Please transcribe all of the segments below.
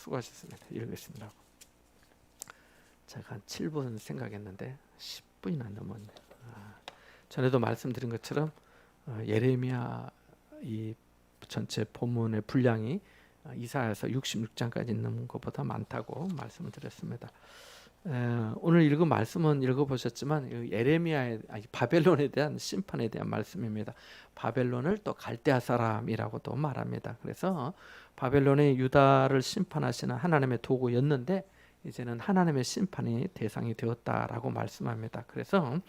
수고하셨습니다. 읽겠습니다. 제가 한 7분 생각했는데 10분이나 넘었네요. 전에도 말씀드린 것처럼 예레미야 이 전체 본문의 분량이 이사야서 66장까지 있는 것보다 많다고 말씀을 드렸습니다. 오늘 읽은 말씀은 읽어보셨지만 바벨론에 대한 심판에 대한 말씀입니다. 바벨론을 또 갈대아 사람이라고도 말합니다. 그래서 바벨론이 유다를 심판하시는 하나님의 도구였는데 이제는 하나님의 심판이 대상이 되었다라고 말씀합니다. 그래서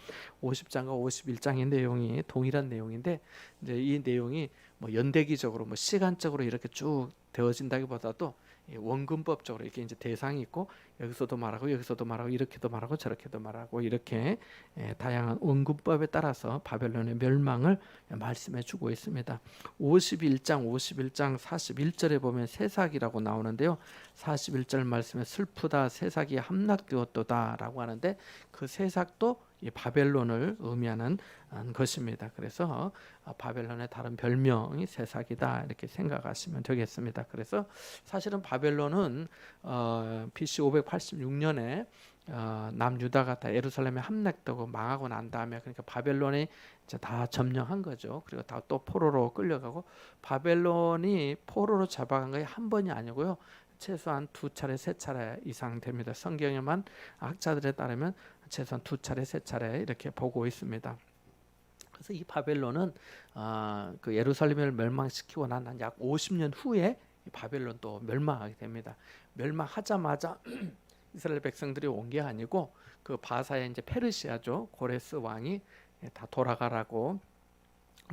50장과 51장의 내용이 동일한 내용인데 이제 이 내용이 뭐 연대기적으로 뭐 시간적으로 이렇게 쭉 되어진다기보다도 원근법적으로 이렇게 이제 대상이 있고 여기서도 말하고 여기서도 말하고 이렇게도 말하고 저렇게도 말하고 이렇게 다양한 원근법에 따라서 바벨론의 멸망을 말씀해 주고 있습니다. 51장 41절에 보면 새삭이라고 나오는데요. 41절 말씀에 슬프다 새삭이 함락되었도다 라고 하는데 그 새삭도 이 바벨론을 의미하는 것입니다. 그래서 바벨론의 다른 별명이 새삭이다 이렇게 생각하시면 되겠습니다. 그래서 사실은 바벨론은 BC 586년에 남유다가 다 예루살렘에 함락되고 망하고 난 다음에 그러니까 바벨론이 이제 다 점령한 거죠. 그리고 다 또 포로로 끌려가고 바벨론이 포로로 잡아간 게 한 번이 아니고요. 최소한 2차례, 3차례 이상 됩니다. 성경에만 학자들에 따르면 최소한 2차례, 3차례 이렇게 보고 있습니다. 그래서 이 바벨론은 그 예루살렘을 멸망시키고 난 약 50년 후에 이 바벨론 또 멸망하게 됩니다. 멸망하자마자 이스라엘 백성들이 온 게 아니고 그 바사의 이제 페르시아죠. 고레스 왕이 다 돌아가라고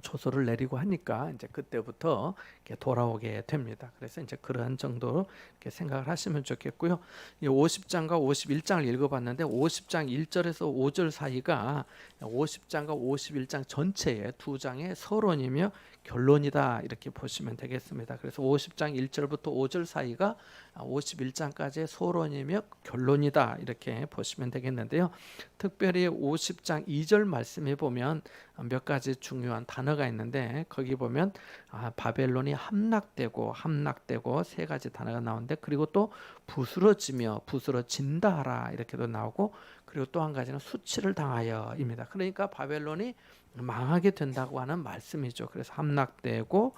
조서를 내리고 하니까 이제 그때부터 이렇게 돌아오게 됩니다. 그래서 이제 그러한 정도로 이렇게 생각을 하시면 좋겠고요. 이 50장과 51장을 읽어봤는데 50장 1절에서 5절 사이가 50장과 51장 전체의 두 장의 서론이며 결론이다 이렇게 보시면 되겠습니다. 그래서 50장 1절부터 5절 사이가 51장까지의 서론이며 결론이다 이렇게 보시면 되겠는데요. 특별히 50장 2절 말씀에 보면 몇 가지 중요한 단어가 있는데 거기 보면 바벨론이 함락되고 세 가지 단어가 나오는데 그리고 또 부스러지며 부스러진다 하라 이렇게도 나오고 그리고 또 한 가지는 수치를 당하여입니다. 그러니까 바벨론이 망하게 된다고 하는 말씀이죠. 그래서 함락되고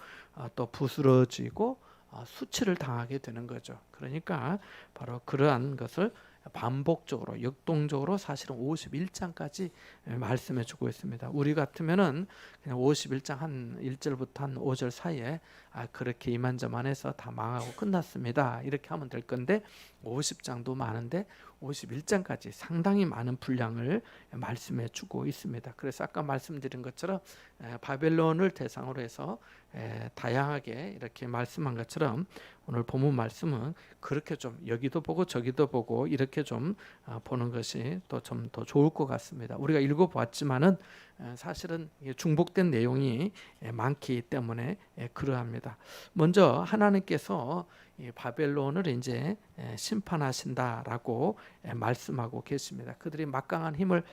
또 부스러지고 수치를 당하게 되는 거죠. 그러니까 바로 그러한 것을 반복적으로 역동적으로 사실은 51장까지 말씀해 주고 있습니다. 우리 같으면은 그냥 51장 한 1절부터 한 5절 사이에 그렇게 이만저만해서 다 망하고 끝났습니다. 이렇게 하면 될 건데 50장도 많은데 51장까지 상당히 많은 분량을 말씀해 주고 있습니다. 그래서 아까 말씀드린 것처럼 바벨론을 대상으로 해서 다양하게 이렇게 말씀한 것처럼 오늘 본문 말씀은 그렇게 좀 여기도 보고 저기도 보고 이렇게 좀 보는 것이 또 좀 더 좋을 것 같습니다. 우리가 읽어보았지만은 사실은 중복된 내용이 많기 때문에 그러합니다. 먼저 하나님께서 바벨론을 이제 심판하신다라고 말씀하고 계십니다. 그들이 막강한 힘을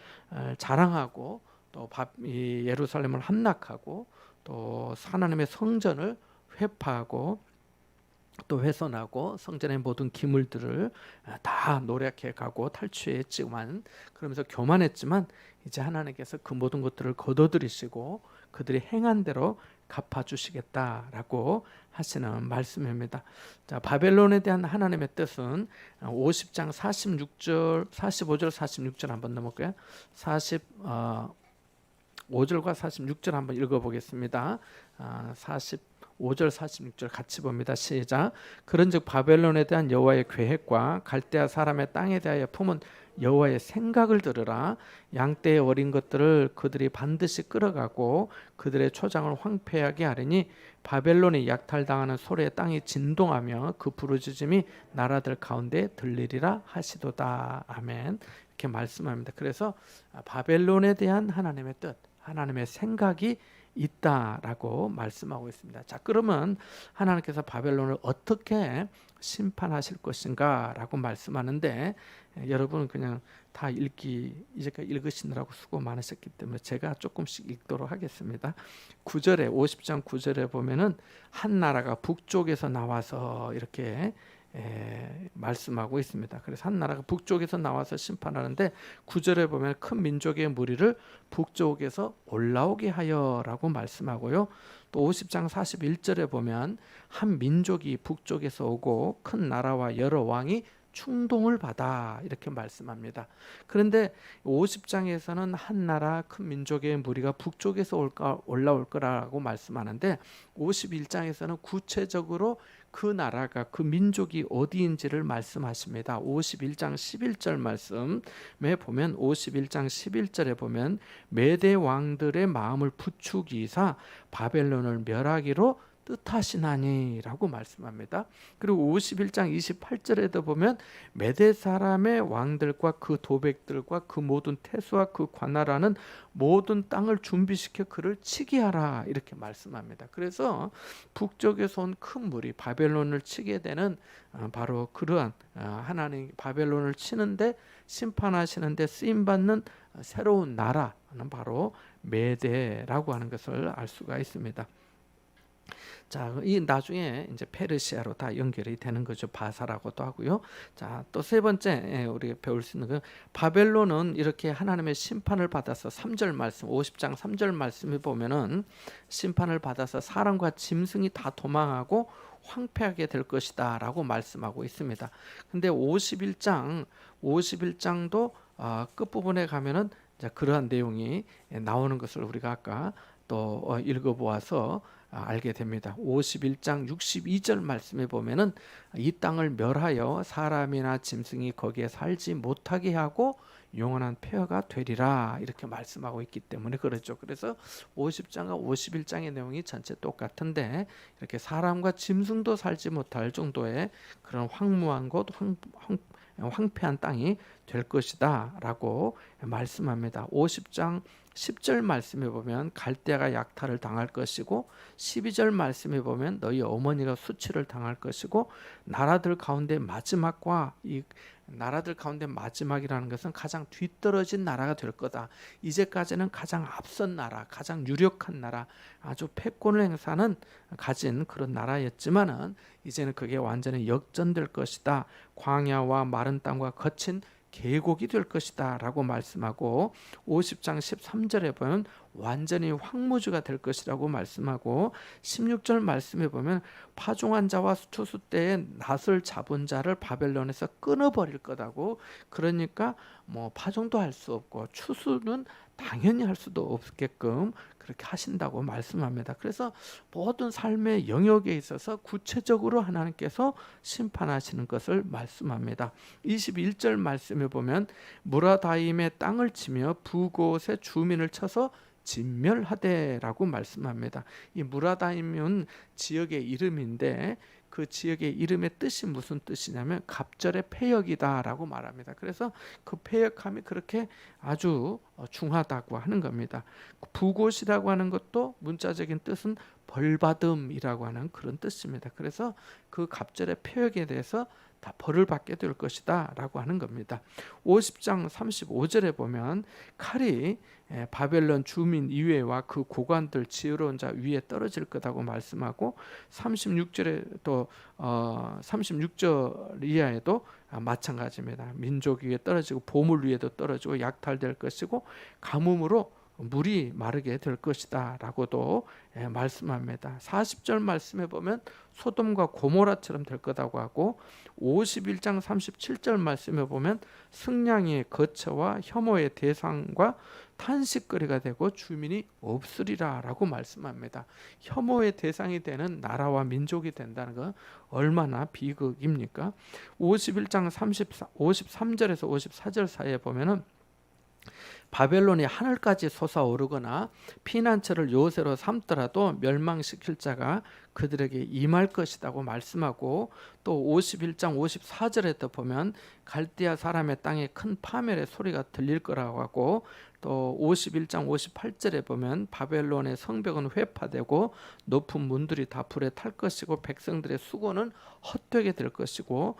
자랑하고 또 예루살렘을 함락하고 또 하나님의 성전을 회파하고 또 훼손하고 성전의 모든 기물들을 다 노력해 가고 탈취했지만 그러면서 교만했지만 이제 하나님께서 그 모든 것들을 거둬들이시고 그들이 행한 대로 갚아주시겠다라고 하시는 말씀입니다. 자, 바벨론에 대한 하나님의 뜻은 50장 46절, 45절, 46절 한번 넘어갈까요? 45절과 46절 한번 읽어보겠습니다. 45절 46절 같이 봅니다. 시작. 그런즉 바벨론에 대한 여호와의 계획과 갈대아 사람의 땅에 대하여 품은 여호와의 생각을 들으라. 양떼의 어린 것들을 그들이 반드시 끌어가고 그들의 초장을 황폐하게 하리니 바벨론이 약탈당하는 소리에 땅이 진동하며 그 부르짖음이 나라들 가운데 들리리라 하시도다. 아멘. 이렇게 말씀합니다. 그래서 바벨론에 대한 하나님의 뜻, 하나님의 생각이 있다라고 말씀하고 있습니다. 자, 그러면 하나님께서 바벨론을 어떻게 심판하실 것인가라고 말씀하는데 여러분 그냥 다 이제까지 읽으시느라고 수고 많으셨기 때문에 제가 조금씩 읽도록 하겠습니다. 9절에 50장 9절에 보면은 한 나라가 북쪽에서 나와서 이렇게 말씀하고 있습니다. 그래서 한 나라가 북쪽에서 나와서 심판하는데 9절에 보면 큰 민족의 무리를 북쪽에서 올라오게 하여라고 말씀하고요. 또 50장 41절에 보면 한 민족이 북쪽에서 오고 큰 나라와 여러 왕이 충동을 받아 이렇게 말씀합니다. 그런데 50장에서는 한 나라 큰 민족의 무리가 북쪽에서 올라올 거라고 말씀하는데 51장에서는 구체적으로 그 나라가 그 민족이 어디인지를 말씀하십니다. 51장 11절 말씀에 보면 51장 11절에 보면 메대 왕들의 마음을 부추기사 바벨론을 멸하기로 뜻하시나니라고 말씀합니다. 그리고 51장 28절에도 보면 메대 사람의 왕들과 그 도백들과 그 모든 태수와 그 관할하는 모든 땅을 준비시켜 그를 치게 하라 이렇게 말씀합니다. 그래서 북쪽에서 온 큰 무리 바벨론을 치게 되는 바로 그러한 하나님 바벨론을 치는데 심판하시는데 쓰임받는 새로운 나라는 바로 메대라고 하는 것을 알 수가 있습니다. 자, 이 나중에 이제 페르시아로 다 연결이 되는 거죠. 바사라고도 하고요. 자, 또 세 번째 우리가 배울 수 있는 건 바벨론은 이렇게 하나님의 심판을 받아서 3절 말씀, 50장 3절 말씀에 보면은 심판을 받아서 사람과 짐승이 다 도망하고 황폐하게 될 것이다라고 말씀하고 있습니다. 근데 51장도 끝부분에 가면은 그러한 내용이 나오는 것을 우리가 아까 또 읽어보아서 알게 됩니다. 51장 62절 말씀에 보면은 이 땅을 멸하여 사람이나 짐승이 거기에 살지 못하게 하고 영원한 폐허가 되리라 이렇게 말씀하고 있기 때문에 그렇죠. 그래서 50장과 51장의 내용이 전체 똑같은데 이렇게 사람과 짐승도 살지 못할 정도의 그런 황무한 곳, 황폐한 땅이 될 것이다 라고 말씀합니다. 50장 10절 말씀에 보면 갈대아가 약탈을 당할 것이고 12절 말씀에 보면 너희 어머니가 수치를 당할 것이고 나라들 가운데 마지막과 이 나라들 가운데 마지막이라는 것은 가장 뒤떨어진 나라가 될 거다. 이제까지는 가장 앞선 나라, 가장 유력한 나라, 아주 패권을 행사하는 가진 그런 나라였지만은 이제는 그게 완전히 역전될 것이다. 광야와 마른 땅과 거친 계곡이 될 것이다 라고 말씀하고 50장 13절에 보면 완전히 황무지가 될 것이라고 말씀하고 16절 말씀에 보면 파종한 자와 추수 때에 낫을 잡은 자를 바벨론에서 끊어버릴 거다고. 그러니까 뭐 파종도 할 수 없고 추수는 당연히 할 수도 없게끔 그렇게 하신다고 말씀합니다. 그래서 모든 삶의 영역에 있어서 구체적으로 하나님께서 심판하시는 것을 말씀합니다. 21절 말씀에 보면 무라다임의 땅을 치며 북곳의 주민을 쳐서 진멸하되라고 말씀합니다. 이 무라다임은 지역의 이름인데 그 지역의 이름의 뜻이 무슨 뜻이냐면 갑절의 패역이다라고 말합니다. 그래서 그 패역함이 그렇게 아주 중하다고 하는 겁니다. 북곳이라고 하는 것도 문자적인 뜻은 벌받음이라고 하는 그런 뜻입니다. 그래서 그 갑절의 패역에 대해서 다 벌을 받게 될 것이다 라고 하는 겁니다. 50장 35절에 보면 칼이 바벨론 주민 이외와 그 고관들 지혜로운 자 위에 떨어질 거다고 말씀하고 36절에 또 36절 이하에도 마찬가지입니다. 민족 위에 떨어지고 보물 위에도 떨어지고 약탈될 것이고 가뭄으로 물이 마르게 될 것이다 라고도 말씀합니다. 40절 말씀에 보면 소돔과 고모라처럼 될 거다고 하고 51장 37절 말씀에 보면 승냥이의 거처와 혐오의 대상과 탄식거리가 되고 주민이 없으리라 라고 말씀합니다. 혐오의 대상이 되는 나라와 민족이 된다는 건 얼마나 비극입니까? 51장 53절에서 54절 사이에 보면은 바벨론이 하늘까지 솟아오르거나 피난처를 요새로 삼더라도 멸망시킬 자가 그들에게 임할 것이라고 말씀하고 또 51장 54절에도 보면 갈대아 사람의 땅에 큰 파멸의 소리가 들릴 거라고 하고 또 51장 58절에 보면 바벨론의 성벽은 회파되고 높은 문들이 다 불에 탈 것이고 백성들의 수고는 헛되게 될 것이고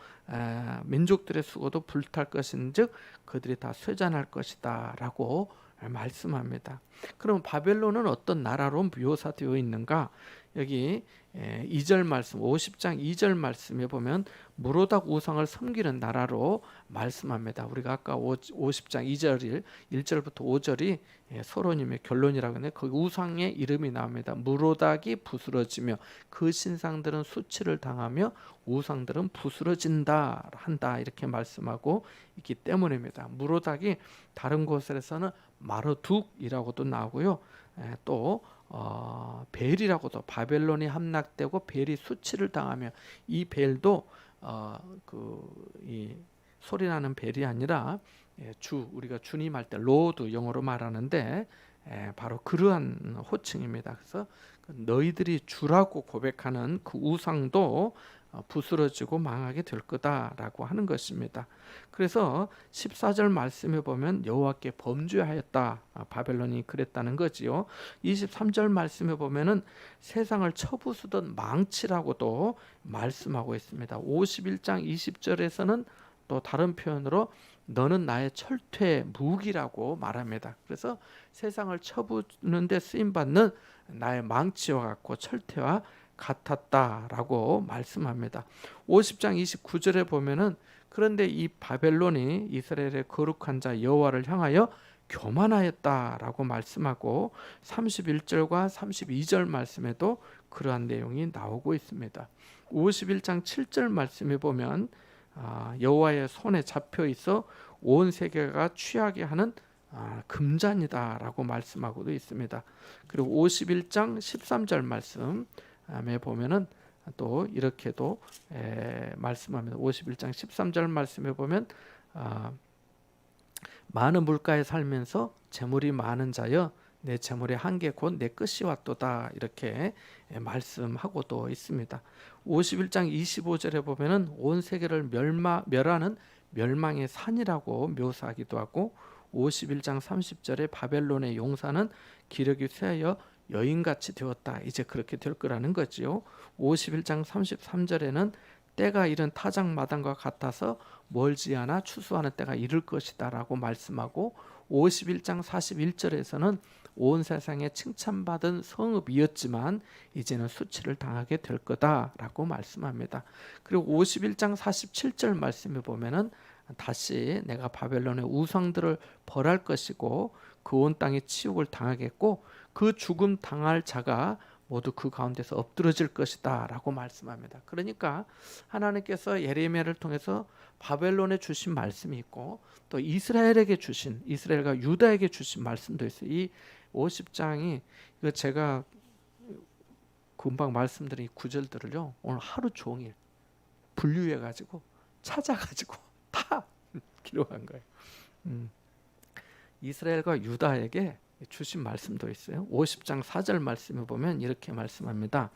민족들의 수고도 불탈 것인즉 그들이 다 쇠잔할 것이다 라고 말씀합니다. 그럼 바벨론은 어떤 나라로 묘사되어 있는가? 여기 2절 말씀 50장 2절 말씀에 보면 무로닥 우상을 섬기는 나라로 말씀합니다. 우리가 아까 50장 2절 1절부터 5절이 서론임의 결론이라고 하는데 거기 우상의 이름이 나옵니다. 무로닥이 부스러지며 그 신상들은 수치를 당하며 우상들은 부스러진다 한다 이렇게 말씀하고 있기 때문입니다. 무로닥이 다른 곳에서는 마르둑이라고도 나오고요. 또 벨이라고도 바벨론이 함락되고 벨이 수치를 당하며 이 벨도 이 소리나는 벨이 아니라 우리가 주님 할 때 로드 영어로 말하는데 바로 그러한 호칭입니다. 그래서 너희들이 주라고 고백하는 그 우상도 부스러지고 망하게 될 거다라고 하는 것입니다. 그래서 14절 말씀에 보면 여호와께 범죄하였다. 바벨론이 그랬다는 거지요. 23절 말씀에 보면은 세상을 쳐부수던 망치라고도 말씀하고 있습니다. 51장 20절에서는 또 다른 표현으로 너는 나의 철퇴 무기라고 말합니다. 그래서 세상을 쳐부는 데 쓰임받는 나의 망치와 같고 철퇴와 같았다라고 말씀합니다. 50장 29절에 보면은 그런데 이 바벨론이 이스라엘의 거룩한 자 여호와를 향하여 교만하였다라고 말씀하고 31절과 32절 말씀에도 그러한 내용이 나오고 있습니다. 51장 7절 말씀에 보면 여호와의 손에 잡혀 있어 온 세계가 취하게 하는 금잔이다라고 말씀하고도 있습니다. 그리고 51장 13절 말씀에 보면은 또 이렇게도 말씀합니다. 51장 13절 말씀에 보면 많은 물가에 살면서 재물이 많은 자여 내 재물의 한계 곧 내 끝이 왔도다 이렇게 말씀하고도 있습니다. 51장 25절에 보면은 온 세계를 멸하는 멸망의 산이라고 묘사하기도 하고 51장 30절에 바벨론의 용사는 기력이 쇠하여 여인같이 되었다. 이제 그렇게 될 거라는 거지요. 51장 33절에는 때가 이른 타작마당과 같아서 멀지 않아 추수하는 때가 이를 것이다 라고 말씀하고 51장 41절에서는 온 세상에 칭찬받은 성읍이었지만 이제는 수치를 당하게 될 거다라고 말씀합니다. 그리고 51장 47절 말씀에 보면은 다시 내가 바벨론의 우상들을 벌할 것이고 그 온 땅에 치욕을 당하겠고 그 죽음 당할 자가 모두 그 가운데서 엎드러질 것이다 라고 말씀합니다. 그러니까 하나님께서 예레미야를 통해서 바벨론에 주신 말씀이 있고 또 이스라엘과 유다에게 주신 말씀도 있어요. 이 50장이 이거 제가 금방 말씀드린 이 구절들을요 오늘 하루 종일 분류해가지고 찾아가지고 다 기록한 거예요. 이스라엘과 유다에게 주신 말씀도 있어요. 50장 4절 말씀에 보면 이렇게 말씀합니다.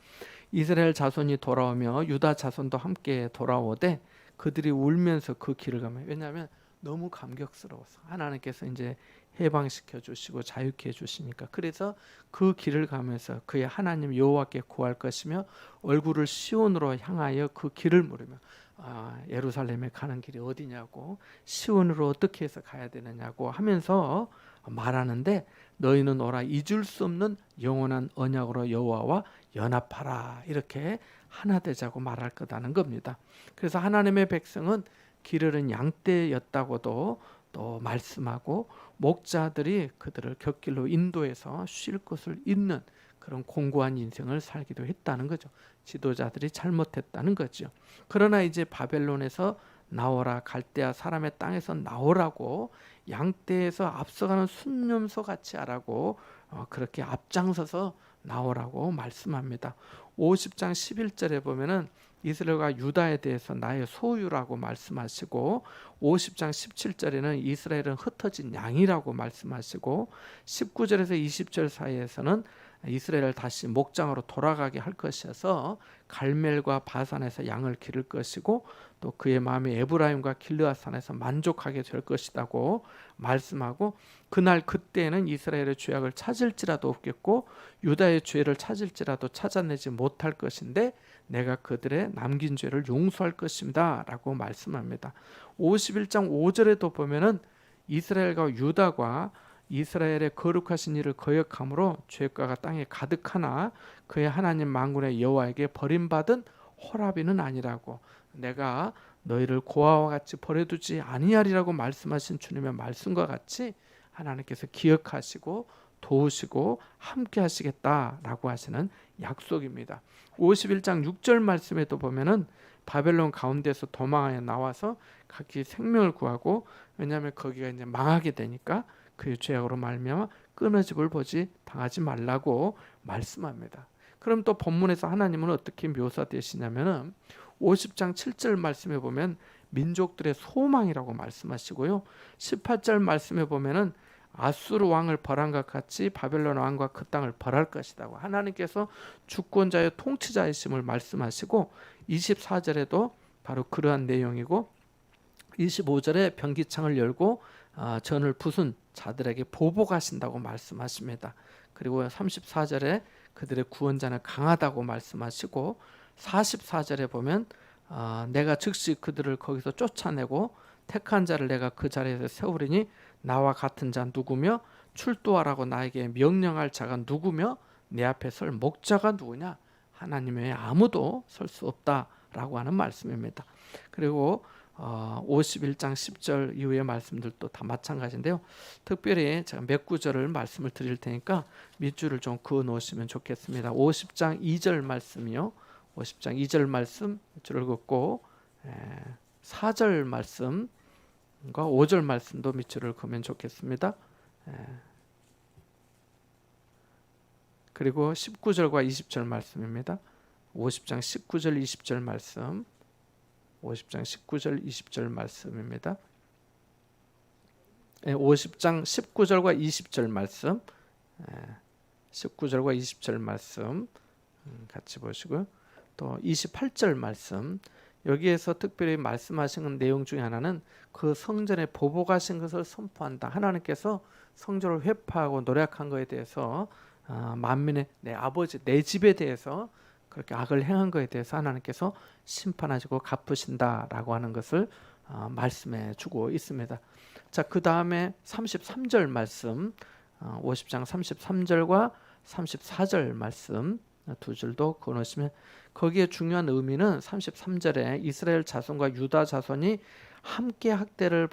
이스라엘 자손이 돌아오며 유다 자손도 함께 돌아오되 그들이 울면서 그 길을 가면 왜냐하면 너무 감격스러워서 하나님께서 이제 해방시켜 주시고 자유케 해 주시니까 그래서 그 길을 가면서 그의 하나님 여호와께 구할 것이며 얼굴을 시온으로 향하여 그 길을 물으며 예루살렘에 가는 길이 어디냐고 시온으로 어떻게 해서 가야 되느냐고 하면서 말하는데 너희는 오라 잊을 수 없는 영원한 언약으로 여호와와 연합하라 이렇게 하나 되자고 말할 거다는 겁니다. 그래서 하나님의 백성은 기르는 양떼였다고도 또 말씀하고 목자들이 그들을 곁길로 인도해서 쉴 곳을 잇는 그런 공고한 인생을 살기도 했다는 거죠. 지도자들이 잘못했다는 거죠. 그러나 이제 바벨론에서 나오라 갈대아 사람의 땅에서 나오라고 양떼에서 앞서가는 순념소 같이 하라고 그렇게 앞장서서 나오라고 말씀합니다. 50장 11절에 보면은 이스라엘과 유다에 대해서 나의 소유라고 말씀하시고 50장 17절에는 이스라엘은 흩어진 양이라고 말씀하시고 19절에서 20절 사이에서는 이스라엘을 다시 목장으로 돌아가게 할 것이어서 갈멜과 바산에서 양을 기를 것이고 또 그의 마음이 에브라임과 길르앗산에서 만족하게 될 것이라고 말씀하고 그날 그때에는 이스라엘의 죄악을 찾을지라도 없겠고 유다의 죄를 찾을지라도 찾아내지 못할 것인데 내가 그들의 남긴 죄를 용서할 것입니다 라고 말씀합니다. 51장 5절에도 보면은 이스라엘과 유다가 이스라엘의 거룩하신 이를 거역함으로 죄가가 땅에 가득하나 그의 하나님 만군의 여호와에게 버림받은 호라비는 아니라고. 내가 너희를 고아와 같이 버려두지 아니하리라고 말씀하신 주님의 말씀과 같이 하나님께서 기억하시고 도우시고 함께 하시겠다라고 하시는 약속입니다. 51장 6절 말씀에도 보면은 바벨론 가운데서 도망하여 나와서 각기 생명을 구하고, 왜냐하면 거기가 이제 망하게 되니까 그의 죄악으로 말미암아 끊어짐을 보지 당하지 말라고 말씀합니다. 그럼 또 본문에서 하나님은 어떻게 묘사되시냐면은 50장 7절 말씀에 보면 민족들의 소망이라고 말씀하시고요. 18절 말씀에 보면은 아수르 왕을 벌한 것 같이 바벨론 왕과 그 땅을 벌할 것이라고 하나님께서 주권자의 통치자이심을 말씀하시고, 24절에도 바로 그러한 내용이고, 25절에 변기창을 열고 전을 부순 자들에게 보복하신다고 말씀하십니다. 그리고 34절에 그들의 구원자는 강하다고 말씀하시고, 44절에 보면 내가 즉시 그들을 거기서 쫓아내고 택한 자를 내가 그 자리에서 세우리니 나와 같은 자 누구며 출두하라고 나에게 명령할 자가 누구며 내 앞에 설 목자가 누구냐? 하나님 외에 아무도 설 수 없다라고 하는 말씀입니다. 그리고 51장 10절 이후의 말씀들도 다 마찬가지인데요. 특별히 제가 몇 구절을 말씀을 드릴 테니까 밑줄을 좀 그어 놓으시면 좋겠습니다. 50장 2절 말씀이요. 50장 2절 말씀 줄을 긋고 4절 말씀과 5절 말씀도 밑줄을 그으면 좋겠습니다. 그리고 19절과 20절 말씀입니다. 50장 19절 20절 말씀, 50장 19절 20절 말씀입니다. 50장 19절과 20절 말씀, 19절과 20절 말씀 같이 보시고요. 또 28절 말씀, 여기에서 특별히 말씀하신 내용 중에 하나는 그 성전에 보복하신 것을 선포한다. 하나님께서 성전을 회파하고 노략한 것에 대해서 만민의 내 아버지 내 집에 대해서 그렇게 악을 행한 것에 대해서 하나님께서 심판하시고 갚으신다라고 하는 것을 말씀해 주고 있습니다. 자, 그 다음에 33절 말씀, 50장 33절과 34절 말씀 두 줄도 그어놓으시면, 거기에 중요한 의미는 33절에 이스라엘 자손과 유다 자손이 함께 학대를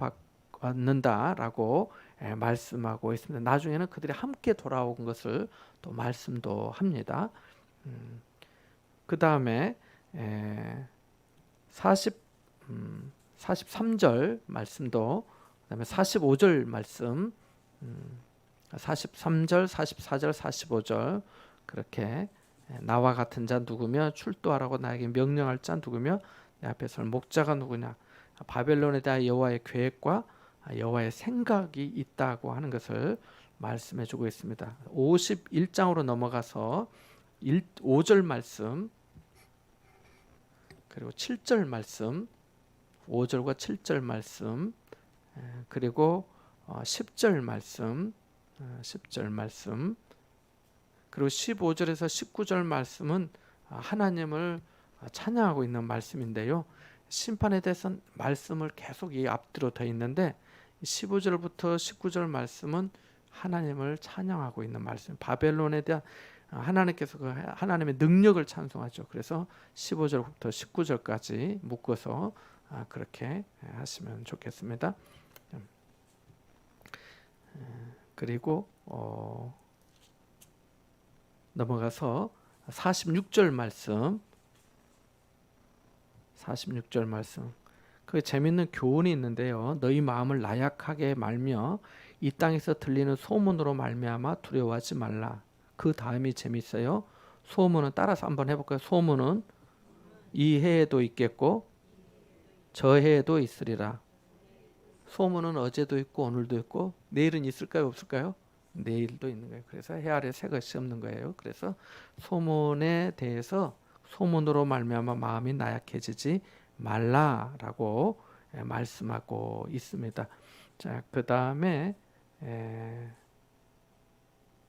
받는다라고 말씀하고 있습니다. 나중에는 그들이 함께 돌아온 것을 또 말씀도 합니다. 그 다음에 43절 말씀도, 그 다음에 45절 말씀, 43절, 44절, 45절 그렇게 나와 같은 자 누구며 출두하라고 나에게 명령할 자 누구며 내 앞에 설 목자가 누구냐, 바벨론에 대한 여호와의 계획과 여호와의 생각이 있다고 하는 것을 말씀해 주고 있습니다. 51장으로 넘어가서 5절 말씀 그리고 7절 말씀, 5절과 7절 말씀, 그리고 10절 말씀, 10절 말씀, 그리고 15절에서 19절 말씀은 하나님을 찬양하고 있는 말씀인데요. 심판에 대해서는 말씀을 계속 이 앞뒤로 더 있는데 15절부터 19절 말씀은 하나님을 찬양하고 있는 말씀, 바벨론에 대한 하나님께서 그 하나님의 능력을 찬송하죠. 그래서 15절부터 19절까지 묶어서 그렇게 하시면 좋겠습니다. 그리고 넘어가서 46절 말씀, 46절 말씀. 그 재밌는 교훈이 있는데요. 너희 마음을 나약하게 말며 이 땅에서 들리는 소문으로 말미암아 두려워하지 말라. 그 다음이 재밌어요. 소문은 따라서 한번 해볼까요? 소문은 이 해에도 있겠고 저 해에도 있으리라. 소문은 어제도 있고 오늘도 있고 내일은 있을까요? 없을까요? 내일도 있는 거예요. 그래서 해 아래 새 것이 없는 거예요. 그래서 소문에 대해서 소문으로 말미암아 마음이 나약해지지 말라라고 말씀하고 있습니다. 자, 그 다음에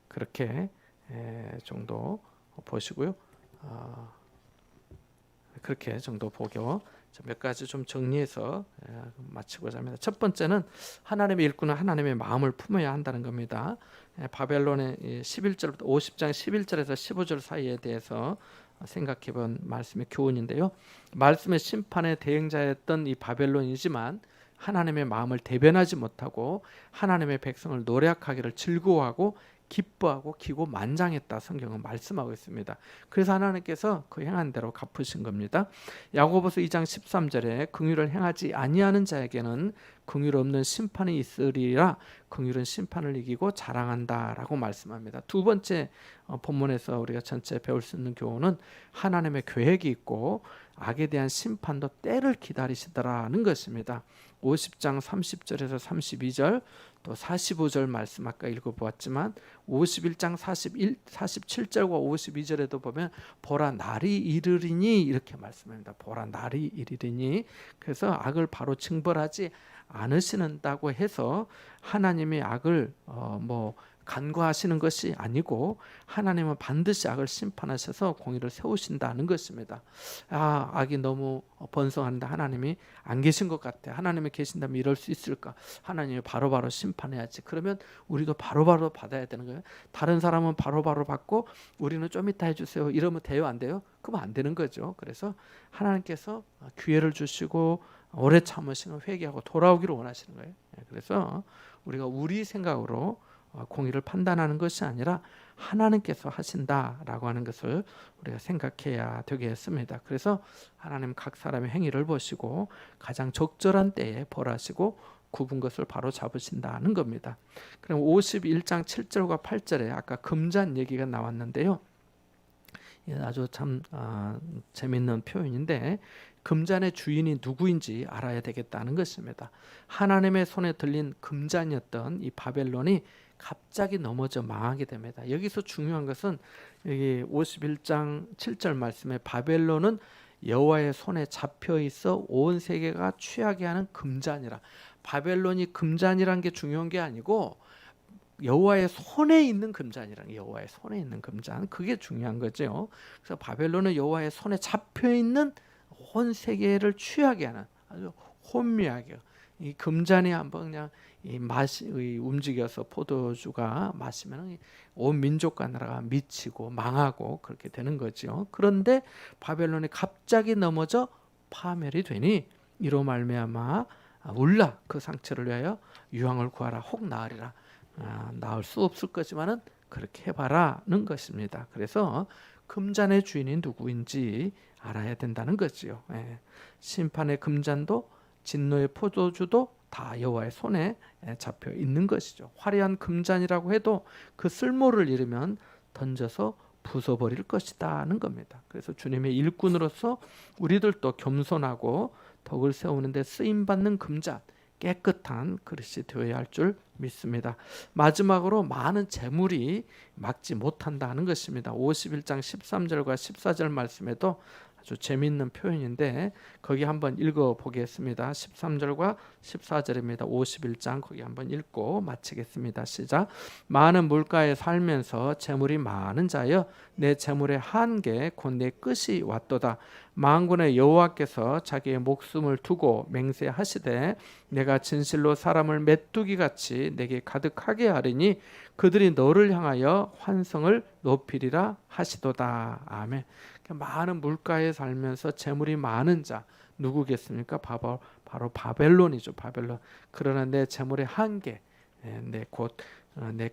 그렇게 정도 보시고요. 그렇게 정도 보고 몇 가지 좀 정리해서 마치고자 합니다. 첫 번째는 하나님의 일꾼은 하나님의 마음을 품어야 한다는 겁니다. 바벨론의 11절부터 50장 11절에서 15절 사이에 대해서 생각해 본 말씀의 교훈인데요. 말씀의 심판의 대행자였던 이 바벨론이지만 하나님의 마음을 대변하지 못하고 하나님의 백성을 노력하기를 즐거워하고 기뻐하고 기고만장했다, 성경은 말씀하고 있습니다. 그래서 하나님께서 그 행한 대로 갚으신 겁니다. 야고보서 2장 13절에 긍휼을 행하지 아니하는 자에게는 긍휼 없는 심판이 있으리라, 긍휼은 심판을 이기고 자랑한다라고 말씀합니다. 두 번째 본문에서 우리가 전체 배울 수 있는 교훈은 하나님의 계획이 있고 악에 대한 심판도 때를 기다리시더라는 것입니다. 50장 30절에서 32절 또 45절 말씀 아까 읽어보았지만 51장 47절과 52절에도 보면 보라 날이 이르리니 이렇게 말씀합니다. 보라 날이 이르리니. 그래서 악을 바로 징벌하지 않으시는다고 해서 하나님이 악을 간과하시는 것이 아니고 하나님은 반드시 악을 심판하셔서 공의를 세우신다는 것입니다. 악이 너무 번성하는데 하나님이 안 계신 것 같아. 하나님이 계신다면 이럴 수 있을까? 하나님이 바로바로 심판해야지. 그러면 우리도 바로바로 받아야 되는 거예요. 다른 사람은 바로바로 받고 우리는 좀 이따 해주세요. 이러면 돼요? 안 돼요? 그러면 안 되는 거죠. 그래서 하나님께서 기회를 주시고 오래 참으시는, 회개하고 돌아오기를 원하시는 거예요. 그래서 우리가 우리 생각으로 공의를 판단하는 것이 아니라 하나님께서 하신다라고 하는 것을 우리가 생각해야 되겠습니다. 그래서 하나님 각 사람의 행위를 보시고 가장 적절한 때에 벌하시고 굽은 것을 바로 잡으신다는 겁니다. 그럼 51장 7절과 8절에 아까 금잔 얘기가 나왔는데요. 아주 참 재미있는 표현인데 금잔의 주인이 누구인지 알아야 되겠다는 것입니다. 하나님의 손에 들린 금잔이었던 이 바벨론이 갑자기 넘어져 망하게 됩니다. 여기서 중요한 것은 여기 51장 7절 말씀에 바벨론은 여호와의 손에 잡혀 있어 온 세계가 취하게 하는 금잔이라. 바벨론이 금잔이란 게 중요한 게 아니고 여호와의 손에 있는 금잔이라는, 여호와의 손에 있는 금잔, 그게 중요한 거죠. 그래서 바벨론은 여호와의 손에 잡혀 있는 온 세계를 취하게 하는, 아주 혼미하게, 이 금잔이 한번 그냥 움직여서 포도주가 마시면 온 민족과 나라가 미치고 망하고 그렇게 되는 거죠. 그런데 바벨론이 갑자기 넘어져 파멸이 되니 이로 말미암아 울라, 그 상처를 위하여 유황을 구하라, 혹 나으리라. 나을 수 없을 거지만은 그렇게 해봐라는 것입니다. 그래서 금잔의 주인이 누구인지 알아야 된다는 거지요. 심판의 금잔도 진노의 포도주도 다 여호와의 손에 잡혀 있는 것이죠. 화려한 금잔이라고 해도 그 쓸모를 잃으면 던져서 부숴버릴 것이다는 겁니다. 그래서 주님의 일꾼으로서 우리들도 겸손하고 덕을 세우는 데 쓰임받는 금잔, 깨끗한 그릇이 되어야 할 줄 믿습니다. 마지막으로 많은 재물이 막지 못한다는 것입니다. 51장 13절과 14절 말씀에도 아주 재미있는 표현인데 거기 한번 읽어보겠습니다. 13절과 14절입니다. 51장 거기 한번 읽고 마치겠습니다. 시작. 많은 물가에 살면서 재물이 많은 자여 내 재물의 한계 곧 내 끝이 왔도다. 만군의 여호와께서 자기의 목숨을 두고 맹세하시되 내가 진실로 사람을 메뚜기같이 내게 가득하게 하리니 그들이 너를 향하여 환성을 높이리라 하시도다. 아멘. 많은 물가에 살면서 재물이 많은 자 누구겠습니까? 바로 바벨론이죠. 바벨론. 그러나 내 재물의 한계, 내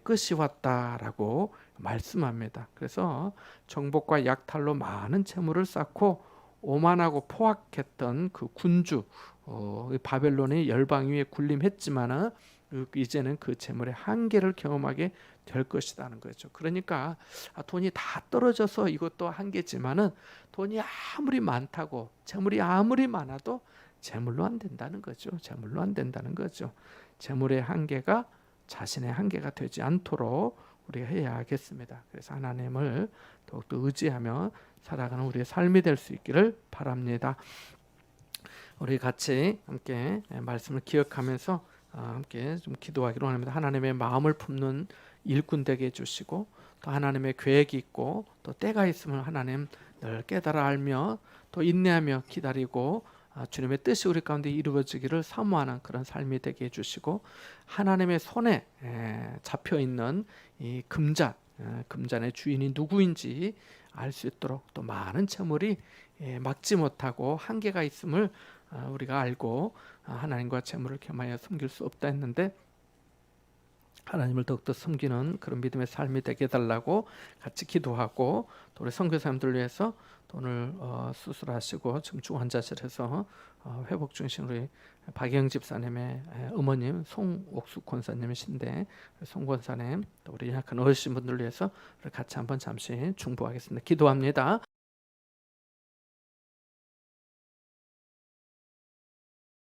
끝이 왔다라고 말씀합니다. 그래서 정복과 약탈로 많은 재물을 쌓고 오만하고 포악했던 그 군주 바벨론이 열방 위에 군림했지만은 이제는 그 재물의 한계를 경험하게 될 것이라는 거죠. 그러니까 돈이 다 떨어져서 이것도 한계지만은 돈이 아무리 많다고 재물이 아무리 많아도 재물로 안 된다는 거죠. 재물로 안 된다는 거죠. 재물의 한계가 자신의 한계가 되지 않도록 우리가 해야겠습니다. 그래서 하나님을 더욱더 의지하며 살아가는 우리의 삶이 될 수 있기를 바랍니다. 우리 같이 함께 말씀을 기억하면서 함께 좀 기도하기로 합니다. 하나님의 마음을 품는 일꾼 되게 해주시고 또 하나님의 계획이 있고 또 때가 있으면 하나님 늘 깨달아 알며 또 인내하며 기다리고 주님의 뜻이 우리 가운데 이루어지기를 사모하는 그런 삶이 되게 해주시고, 하나님의 손에 잡혀 있는 이 금잔의 주인이 누구인지 알 수 있도록, 또 많은 재물이 막지 못하고 한계가 있음을 우리가 알고 하나님과 재물을 겸하여 섬길 수 없다 했는데, 하나님을 더욱더 섬기는 그런 믿음의 삶이 되게 해달라고 같이 기도하고, 또 우리 선교사님들 위해서 오늘 수술하시고 지금 중환자실에서 회복 중이신 우리 박영 집사님의 어머님 송옥숙 권사님이신데, 송 권사님, 또 우리 약한 어르신분들 위해서 같이 한번 잠시 중보하겠습니다. 기도합니다.